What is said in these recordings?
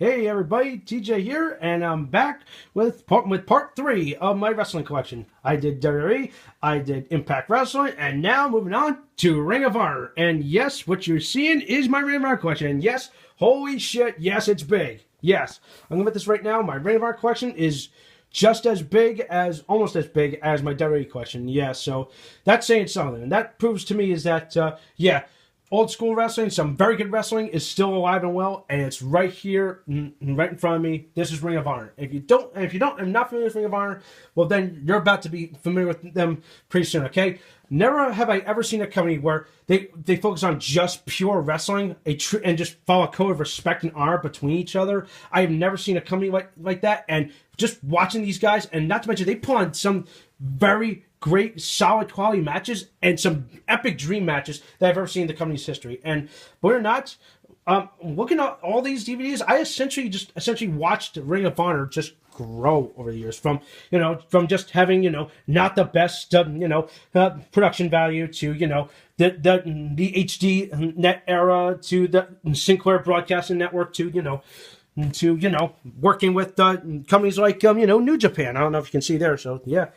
Hey everybody, TJ here, and I'm back with part 3 of my wrestling collection. I did WWE, I did Impact Wrestling, and now moving on to Ring of Honor. And yes, what you're seeing is my Ring of Honor collection. And yes, holy shit, yes, it's big. Yes, I'm gonna put this right now. My Ring of Honor collection is just as big as, almost as big as my WWE collection. Yeah, so that's saying something. And that proves to me is that, yeah, old school wrestling, some very good wrestling is still alive and well, and it's right here, right in front of me. This is Ring of Honor. If you don't, I'm not familiar with Ring of Honor, well then you're about to be familiar with them pretty soon. Okay. Never have I ever seen a company where they focus on just pure wrestling and just follow a code of respect and honor between each other. I have never seen a company like that. And just watching these guys, and not to mention they put on some very great, solid quality matches and some epic dream matches that I've ever seen in the company's history. And believe it or not, looking at all these DVDs, I essentially watched Ring of Honor just grow over the years from just having, not the best, production value to, the HD net era to the Sinclair Broadcasting Network to, working with companies like, New Japan. I don't know if you can see there. So, yeah.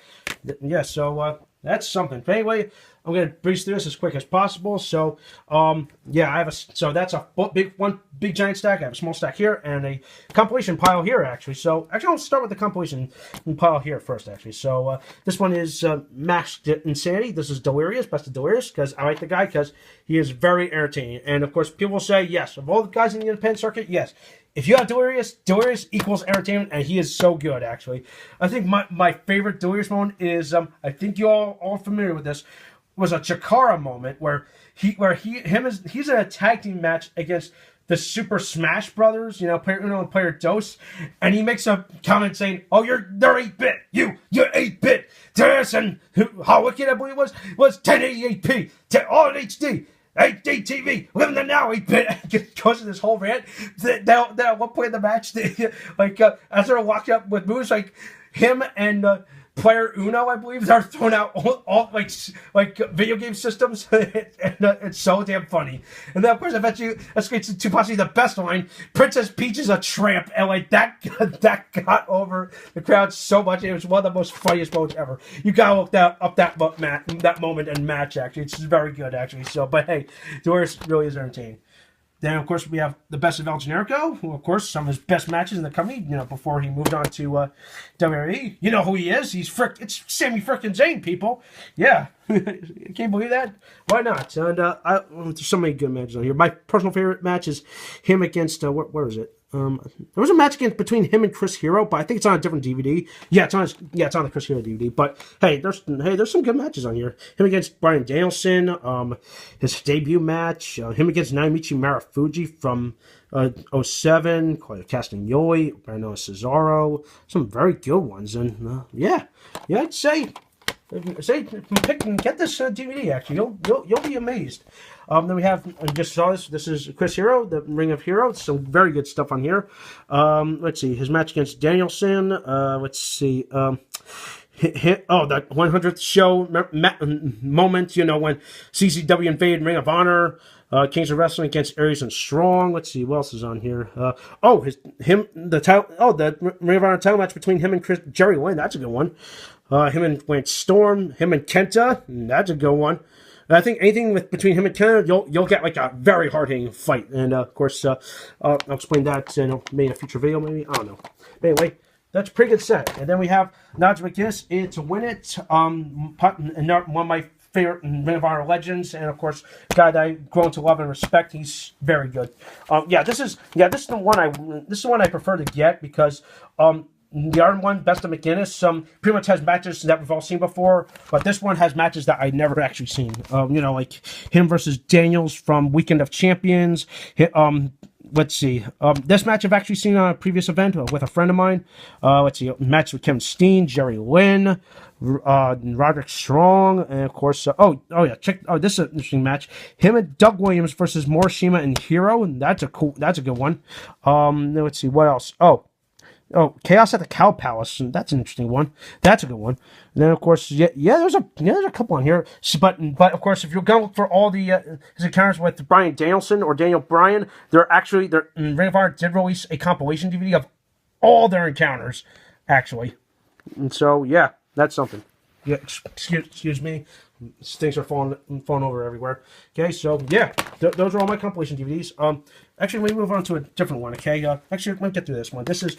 So, that's something. But anyway, I'm going to breeze through this as quick as possible. So, yeah, so that's a one big giant stack. I have a small stack here and a compilation pile here, actually. So, actually, I'll start with the compilation pile here first, actually. So, this one is Masked Insanity. This is Delirious, Best of Delirious, because I like the guy because he is very entertaining. And, of course, people will say, yes, of all the guys in the independent circuit, yes. If you have Delirious equals entertainment, and he is so good, actually. I think my favorite Delirious moment is, I think you all familiar with this, was a Chikara moment where he's in a tag team match against the Super Smash Brothers, Player Uno and Player Dos, and he makes a comment saying, "Oh, they're 8-bit, you're 8-bit, and how wicked I believe was 1080p, all in HD." HD TV, living the now 8-bit. Goes to this whole rant. That at one point in the match, as they're walking up with moves, like him and Player Uno, I believe, they're throwing out all like video game systems, and it's so damn funny. And then of course, I bet you that's to possibly the best line. Princess Peach is a tramp, and that got over the crowd so much. It was one of the most funniest moments ever. You gotta look that moment and match. Actually, it's very good actually. So, but hey, Doris really is entertaining. Then, of course, we have the Best of El Generico, who, of course, some of his best matches in the company, before he moved on to WWE. You know who he is. It's Sami frickin' Zayn, people. Yeah. Can't believe that? Why not? And there's so many good matches on here. My personal favorite match is him against, where is it? There was a match between him and Chris Hero, but I think it's on a different DVD. Yeah, it's on the Chris Hero DVD. But hey, there's some good matches on here. Him against Bryan Danielson, his debut match. Him against Naomichi Marufuji from 07. Claudio Castagnoli, Brando Cesaro. Some very good ones, and yeah, I'd say pick and get this DVD. Actually, you'll be amazed. Then we have, I just saw this. This is Chris Hero, the Ring of Heroes. Some very good stuff on here. Let's see his match against Danielson. Let's see. That 100th show moment. When CCW invaded Ring of Honor. Kings of Wrestling against Aries and Strong. Let's see what else is on here. The Ring of Honor title match between him and Jerry Lynn. That's a good one. Him and Lance Storm. Him and Kenta. That's a good one. I think anything between him and Kenta, you'll get like a very hard-hitting fight. And of course, I'll explain that in maybe a future video, maybe. I don't know. But anyway, that's a pretty good set. And then we have Nigel McGuinness to win it. One of my favorite Ring of Honor legends, and of course, guy that I've grown to love and respect. He's very good. This is the one I prefer to get because the other one, Best of McGuinness, pretty much has matches that we've all seen before, but this one has matches that I've never actually seen. Like him versus Daniels from Weekend of Champions. Let's see. This match I've actually seen on a previous event with a friend of mine. Let's see. Match with Kevin Steen, Jerry Lynn, Roderick Strong, and of course, this is an interesting match. Him and Doug Williams versus Morishima and Hero, and that's a good one. Let's see what else. Oh, Chaos at the Cow Palace. That's an interesting one. That's a good one. And then, of course, there's a couple on here. So, but of course, if you're going for all the his encounters with Bryan Danielson or Daniel Bryan, Ring of Honor did release a compilation DVD of all their encounters, actually. And so, yeah, that's something. Yeah, excuse me. Things are falling over everywhere. Okay, so yeah, those are all my compilation DVDs. Actually, let me move on to a different one. Okay, actually, let me get through this one. This is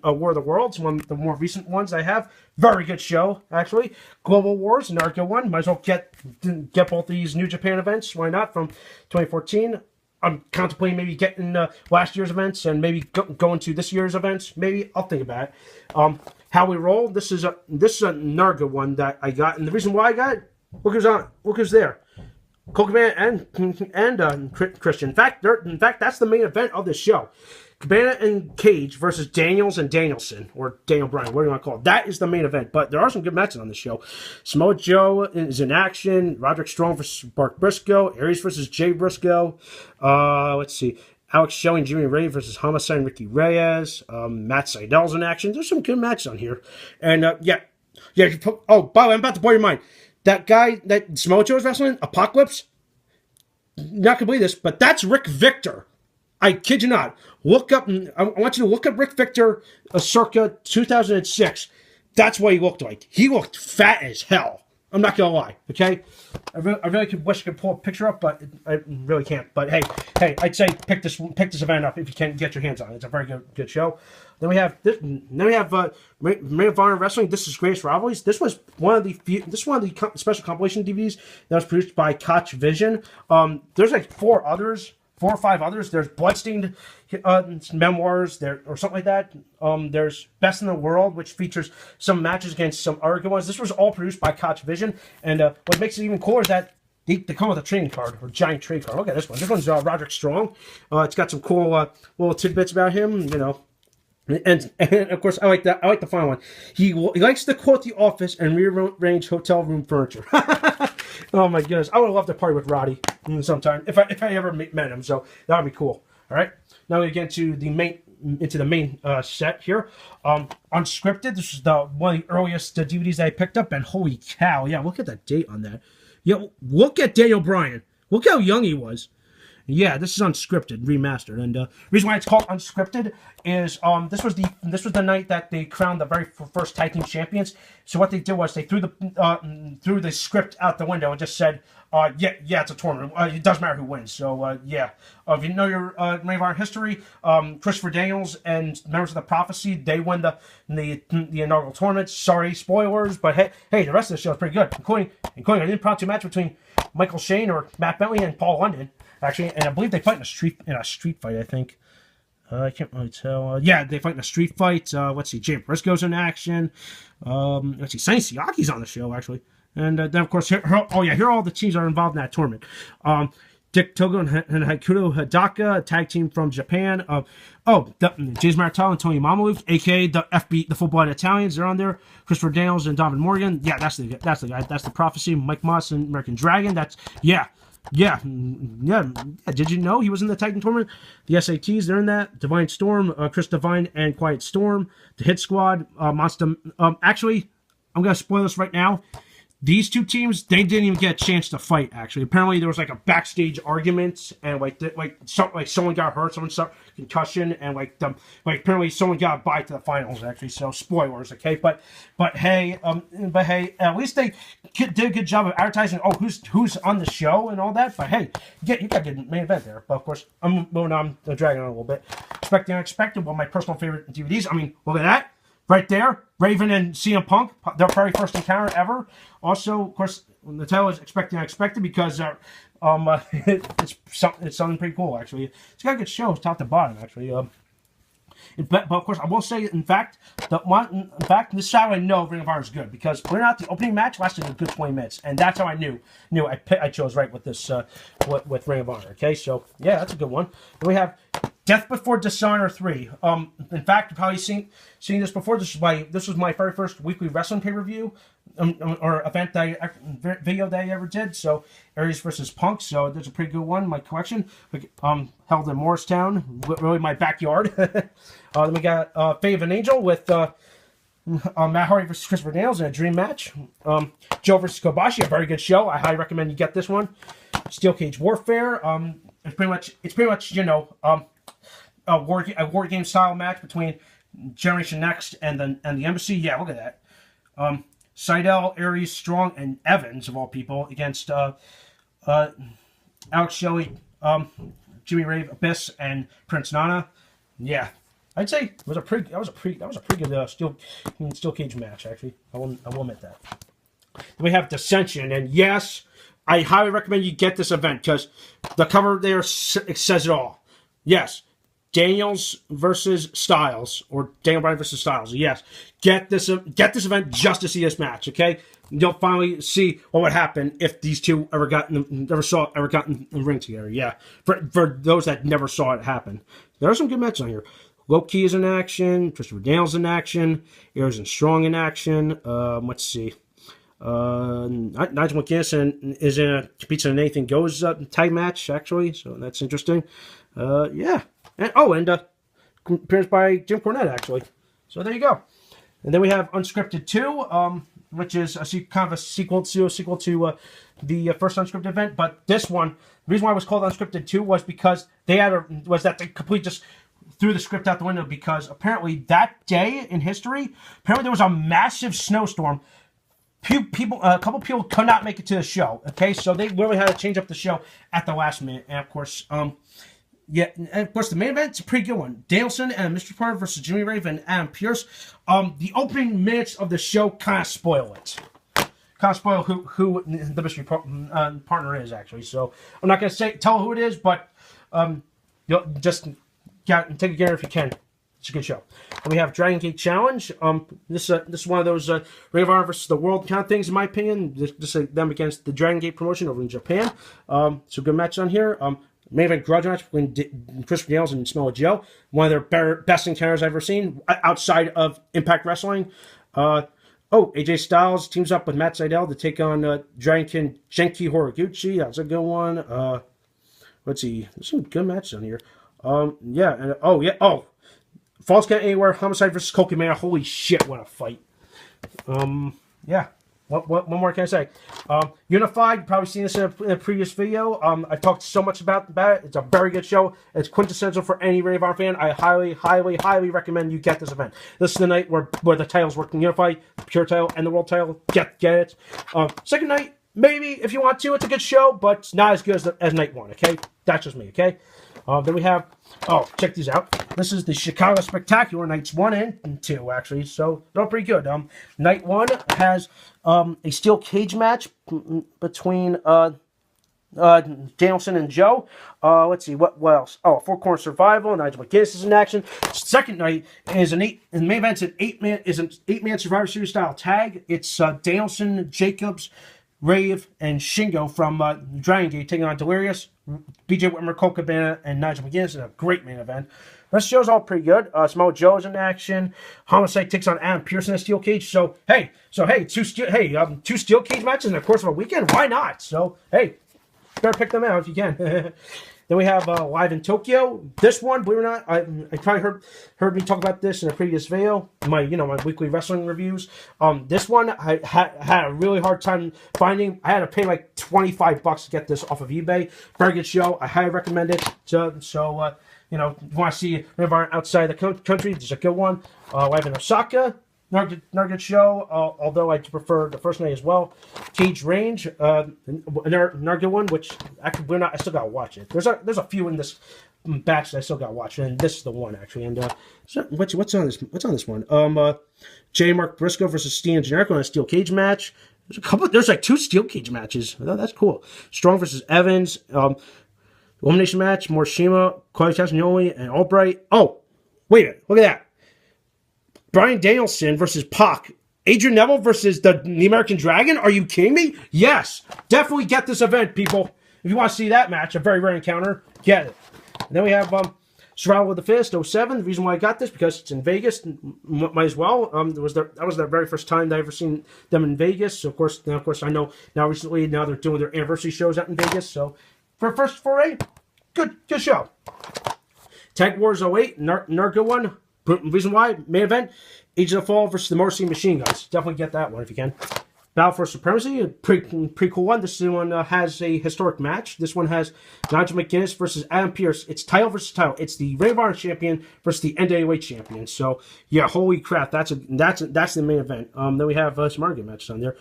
War of the Worlds, one of the more recent ones I have. Very good show, actually. Global Wars, another good one. Might as well get both these New Japan events. Why not? From 2014. I'm contemplating maybe getting last year's events and maybe going to this year's events. Maybe I'll think about it. How We Roll. This is another good one that I got, and the reason why I got it. Look who's there. Colt Cabana and Christian. In fact, that's the main event of this show. Cabana and Cage versus Daniels and Danielson, or Daniel Bryan, what do you want to call it? That is the main event, but there are some good matches on this show. Samoa Joe is in action. Roderick Strong versus Mark Briscoe. Aries versus Jay Briscoe. Let's see. Alex Shelley and Jimmy Ray versus Homicide and Ricky Reyes. Matt Seidel's in action. There's some good matches on here. And, yeah. Oh, by the way, I'm about to blow your mind. That guy that Samoa Joe is wrestling, Apocalypse, not gonna believe this, but that's Rick Victor. I kid you not. I want you to look up Rick Victor circa 2006. That's what he looked like. He looked fat as hell. I'm not gonna lie, okay? I really could wish I could pull a picture up, but I really can't. But hey, I'd say pick this event up if you can get your hands on it. It's a very good show. Then we have Ring of Honor Wrestling. This is Greatest Rivalries. This was one of the special compilation DVDs that was produced by Koch Vision. There's like 4 or 5 others. There's Bloodstained Memoirs there or something like that. There's Best in the World, which features some matches against some other good ones. This was all produced by Koch Vision, and what makes it even cooler is that they come with a trading card or giant trading card. Look at this one. This one's Roderick Strong. It's got some cool little tidbits about him, you know. And of course, I like the final one. He likes to quote The Office and rearrange hotel room furniture. Oh my goodness, I would love to party with Roddy sometime if I ever met him. So that would be cool. All right, now we get to the main set here. Unscripted. This is one of the earliest DVDs I picked up, and holy cow, yeah, look at the date on that. Yeah, look at Daniel Bryan. Look how young he was. Yeah, this is unscripted, remastered, and the reason why it's called unscripted is this was the night that they crowned the very first tag team champions. So what they did was they threw the script out the window and just said, yeah, it's a tournament. It doesn't matter who wins. So yeah, if you know your Ring of Honor history, Christopher Daniels and members of the Prophecy, they won the inaugural tournament. Sorry, spoilers, but hey, the rest of the show is pretty good, including an impromptu match between Michael Shane or Matt Bentley and Paul London. Actually, and I believe they fight in a street fight. I think I can't really tell. Yeah, they fight in a street fight. Let's see, Jay Briscoe's in action. Let's see, Sonny Siaki's on the show actually, and then of course here are all the teams that are involved in that tournament. Dick Togo and Hakuto Hidaka, a tag team from Japan. James Martel and Tony Mamaluke, aka the Full Blood Italians, they're on there. Christopher Daniels and Donovan Morgan. Yeah, that's the guy. That's the Prophecy. Mike Moss and American Dragon. Yeah. Did you know he was in the Titan tournament? The SATs, they're in that. Divine Storm, Chris Divine and Quiet Storm. The Hit Squad, Monster. Actually, I'm gonna spoil this right now. These two teams, they didn't even get a chance to fight. Actually, apparently there was like a backstage argument, and someone got hurt, someone suffered concussion, and apparently someone got a bye to the finals. Actually, so spoilers, okay? But hey, at least they did a good job of advertising. Oh, who's on the show and all that. But hey, you got a good main event there. But of course, I'm dragging on a little bit. Expecting Unexpected, one of my personal favorite DVDs. I mean, look at that. Right there, Raven and CM Punk, their very first encounter ever. Also, of course, the title is Expecting Unexpected because it's something pretty cool, actually. It's got a good show, top to bottom, actually. But of course, I will say, in fact, this is how I know Ring of Honor is good, because believe it or not, the opening match lasted a good 20 minutes, and that's how I knew I chose right with this with Ring of Honor. Okay, so yeah, that's a good one. Then we have Death Before Dishonor 3. In fact, you've probably seen this before. This was my very first weekly wrestling pay-per-view or event video that I ever did. So Aries versus Punk. So there's a pretty good one in my collection. Held in Morristown, really my backyard. Then we got Fate of an Angel with Matt Hardy versus Christopher Daniels in a dream match. Joe versus Kobashi, a very good show. I highly recommend you get this one. Steel Cage Warfare. It's pretty much a war game style match between Generation Next and the Embassy. Yeah, look at that. Seidel, Aries, Strong, and Evans of all people against Alex Shelley, Jimmy Rave, Abyss, and Prince Nana. Yeah, I'd say it was a pretty good steel cage match. Actually, I will admit that. Then we have Dissension, and yes, I highly recommend you get this event because the cover there says it all. Yes, Daniels versus Styles, or Daniel Bryan versus Styles. Yes, get this event just to see this match. Okay, you'll finally see what would happen if these two ever got in the ring together. Yeah, for those that never saw it happen, there are some good matches on here. Low-Key is in action. Christopher Daniels in action. Aries and Strong in action. Let's see. Nigel McGuinness is in a Pizza and Anything Goes tag match, actually, so that's interesting. Yeah. And appearance by Jim Cornette, actually. So there you go. And then we have Unscripted 2, which is kind of a sequel to the first Unscripted event. But this one, the reason why it was called Unscripted 2 was because they completely just threw the script out the window, because apparently that day in history, apparently there was a massive snowstorm. A couple people could not make it to the show. Okay, so they really had to change up the show at the last minute. And of course, the main event's a pretty good one. Danielson and Mr. Parker versus Jimmy Rave and Adam Pearce. The opening minutes of the show kind of spoil it. Kind of spoil who the mystery partner is, actually. So I'm not going to tell who it is, but you'll just take a gander if you can. It's a good show. And we have Dragon Gate Challenge. This is one of those Ring of Honor versus the World kind of things, in my opinion. Just them against the Dragon Gate promotion over in Japan. So good match on here. Main event grudge match between Christopher Daniels and Samoa Joe. One of their best encounters I've ever seen outside of Impact Wrestling. AJ Styles teams up with Matt Sydal to take on Dragon King Genki Horiguchi. That's a good one. Let's see. There's some good matches on here. Falls Count Anywhere, Homicide versus Cokie Man. Holy shit, what a fight. Yeah. What more can I say? Unified, you've probably seen this in a previous video. I talked so much about it. It's a very good show. It's quintessential for any Ring of Honor fan. I highly, highly, highly recommend you get this event. This is the night where the titles work in Unified, the Pure title, and the World title. Get it. Second night, maybe if you want to. It's a good show, but it's not as good as night one, okay? That's just me, okay? Then we have, check these out. This is the Chicago Spectacular, nights 1 and 2, actually. So, they're all pretty good. Night 1 has a steel cage match between Danielson and Joe. Let's see, what else? Four Corner Survival. Nigel McGuinness is in action. Second night is the main event's an 8-man Survivor Series style tag. It's Danielson, Jacobs, Rave, and Shingo from Dragon Gate taking on Delirious, BJ Whitmer, Colt Cabana, and Nigel McGuinness in a great main event. The rest of the show's all pretty good. Samoa Joe's in action. Homicide takes on Adam Pearce in a steel cage. So hey, two steel cage matches in the course of a weekend. Why not? So hey, better pick them out if you can. Then we have Live in Tokyo. This one, believe it or not, I probably heard me talk about this in a previous video, my weekly wrestling reviews. This one I had a really hard time finding. I had to pay like $25 to get this off of eBay. Very good show. I highly recommend it. So if you want to see Ring outside the country, there's a good one. Live in Osaka. Another good show, although I prefer the first night as well. Cage Range, another good one, which actually I still gotta watch it. There's a few in this batch that I still gotta watch, and this is the one actually. And what's on this one? J. Mark Briscoe versus Steven Generico in a steel cage match. There's like 2 steel cage matches. That's cool. Strong versus Evans, elimination match. Morishima, Claudio Castagnoli, and Albright. Oh, wait a minute, look at that. Bryan Danielson versus Pac. Adrian Neville versus the American Dragon? Are you kidding me? Yes. Definitely get this event, people. If you want to see that match, a very rare encounter, get it. And then we have Survival of the Fittest, '07. The reason why I got this, because it's in Vegas, might as well. That was their very first time that I ever seen them in Vegas. So, of course, I know now recently, now they're doing their anniversary shows out in Vegas. So, for first foray, good show. Tag Wars '08, Narco one. Reason why, main event, Age of the Fall versus the Morrissey Machine Guns. Definitely get that one if you can. Battle for Supremacy, a pretty cool one. This one has a historic match. This one has Nigel McGuinness versus Adam Pearce. It's title versus title. It's the Ring of Honor champion versus the NWA champion. So yeah, holy crap, that's the main event. Then we have some argument matches on there.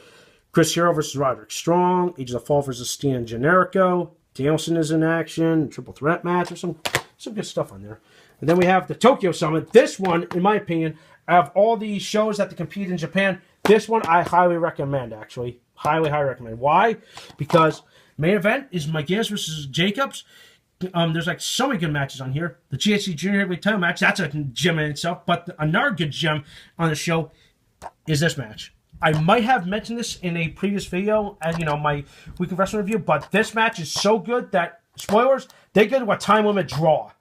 Chris Hero versus Roderick Strong. Age of the Fall versus Steen and Generico. Danielson is in action. Triple threat match or some good stuff on there. And then we have the Tokyo Summit. This one, in my opinion, out of all the shows that they compete in Japan, this one I highly recommend, actually. Highly recommend. Why? Because main event is McGuinness versus Jacobs. There's like so many good matches on here. The GHC Junior Heavyweight title match, that's a gem in itself. But another good gem on the show is this match. I might have mentioned this in a previous video, as my weekly wrestling review, but this match is so good that, spoilers, they go to a time limit draw.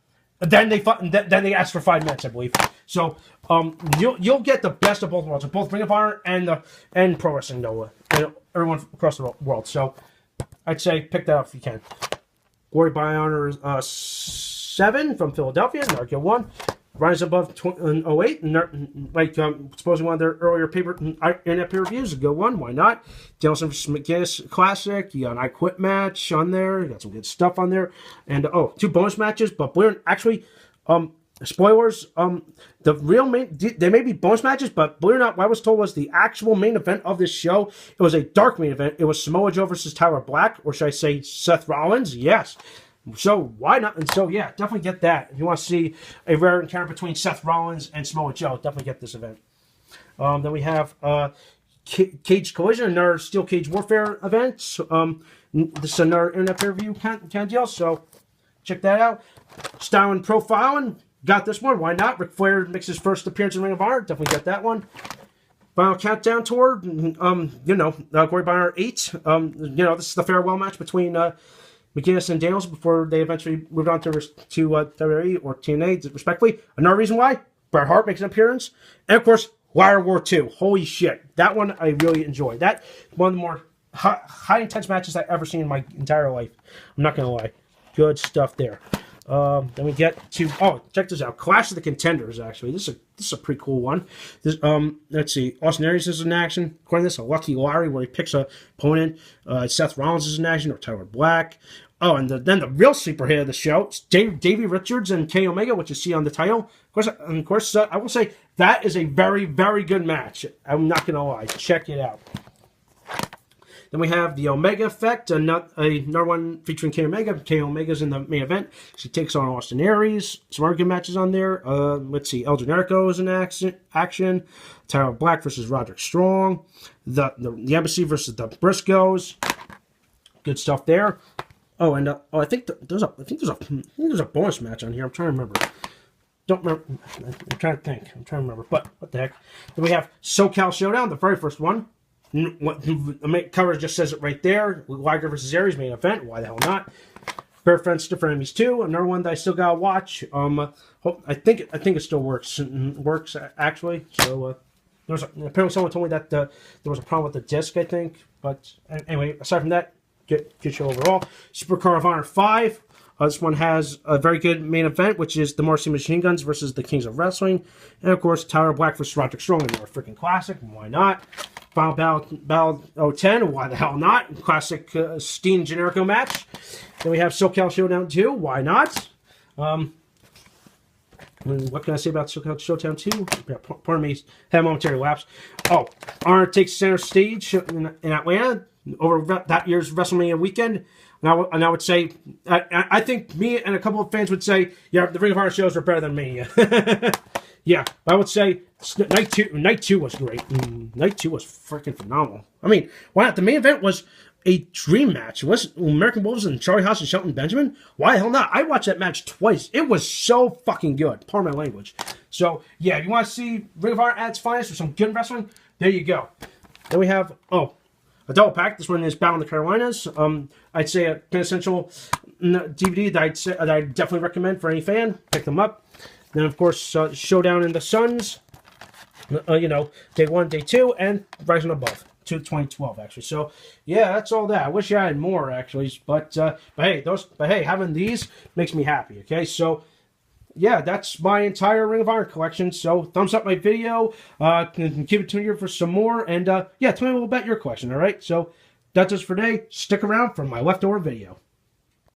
Then they ask for 5 minutes, I believe. So you'll get the best of both worlds, of both Ring of Honor and pro wrestling, though, and everyone across the world. So I'd say pick that up if you can. Glory by Honor 7 from Philadelphia, Narco 1. Rise Above 08, supposing one of their earlier internet pay-per-views, a good one, why not? Danielson vs. McGuinness Classic, you got an I Quit match on there, you got some good stuff on there, and 2 bonus matches, but actually, spoilers, the real main, they may be bonus matches, but believe it or not, what I was told was the actual main event of this show, it was a dark main event, it was Samoa Joe versus Tyler Black, or should I say Seth Rollins, yes. So why not? And so yeah, definitely get that. If you want to see a rare encounter between Seth Rollins and Samoa Joe, definitely get this event. Then we have Cage Collision, another Steel Cage Warfare event. This is another internet pay-per-view kind of deal, so check that out. Styling Profiling, got this one. Why not? Ric Flair makes his first appearance in Ring of Honor. Definitely get that one. Final Countdown Tour, Glory by Honor 8. This is the farewell match between McGuinness and Daniels before they eventually moved on to WWE or TNA, respectively. Another reason why, Bret Hart makes an appearance. And, of course, Wire War 2. Holy shit. That one I really enjoyed. That one of the more high-intense matches I've ever seen in my entire life. I'm not going to lie. Good stuff there. Then we get to, check this out. Clash of the Contenders, actually. This is a pretty cool one. This, let's see. Austin Aries is in action. According to this, a lucky lottery where he picks an opponent. Seth Rollins is in action, or Tyler Black. Oh, and then the real sleeper hit of the show, Davey Richards and Kenny Omega, which you see on the title. Of course, I will say that is a very, very good match. I'm not going to lie. Check it out. Then we have the Omega Effect, another one featuring Kenny Omega. Kenny Omega's in the main event. She takes on Austin Aries. Some other good matches on there. Let's see. El Generico is in action. Tyler Black versus Roderick Strong. The Embassy versus the Briscoes. Good stuff there. Oh, and I think there's a bonus match on here. I'm trying to remember. Don't remember. I'm trying to think. I'm trying to remember. But what the heck? Then we have SoCal Showdown, the very first one. The cover just says it right there. Liger versus Aries main event. Why the hell not? Bare Friends, Different Enemies 2. Another one that I still gotta watch. I think it still works. Works actually. So apparently someone told me that there was a problem with the disc. I think. But anyway, aside from that, good show overall. Supercard of Honor 5. This one has a very good main event, which is the Morrissey Machine Guns versus the Kings of Wrestling. And, of course, Tyler Black versus Roderick Strong. Another freaking classic. Why not? Final Battle 10. Why the hell not? Classic Steen Generico match. Then we have SoCal Showdown 2. Why not? What can I say about SoCal Showdown 2? Pardon me. Had a momentary lapse. Honor takes center stage in Atlanta over that year's WrestleMania weekend. And I would say, I think me and a couple of fans would say, yeah, the Ring of Honor shows are better than Mania. Yeah, I would say night two was great. Night 2 was freaking phenomenal. I mean, why not? The main event was a dream match. It was American Wolves and Charlie Haas and Shelton Benjamin. Why the hell not? I watched that match twice. It was so fucking good. Pardon my language. So, yeah, if you want to see Ring of Honor at its finest or some good wrestling, there you go. Then we have, a double pack. This one is Battle in the Carolinas. I'd say a quintessential DVD that I definitely recommend for any fan. Pick them up. Then, of course, Showdown in the Suns. You know, Day 1, Day 2, and Rising Above. 2012 actually. So yeah, that's all that. I wish I had more actually, but hey, having these makes me happy. Okay, so yeah, that's my entire Ring of Honor collection. So thumbs up my video, can keep it tuned here for some more, and yeah, tell me a little about your collection. All right, so that's just for today. Stick around for my leftover video.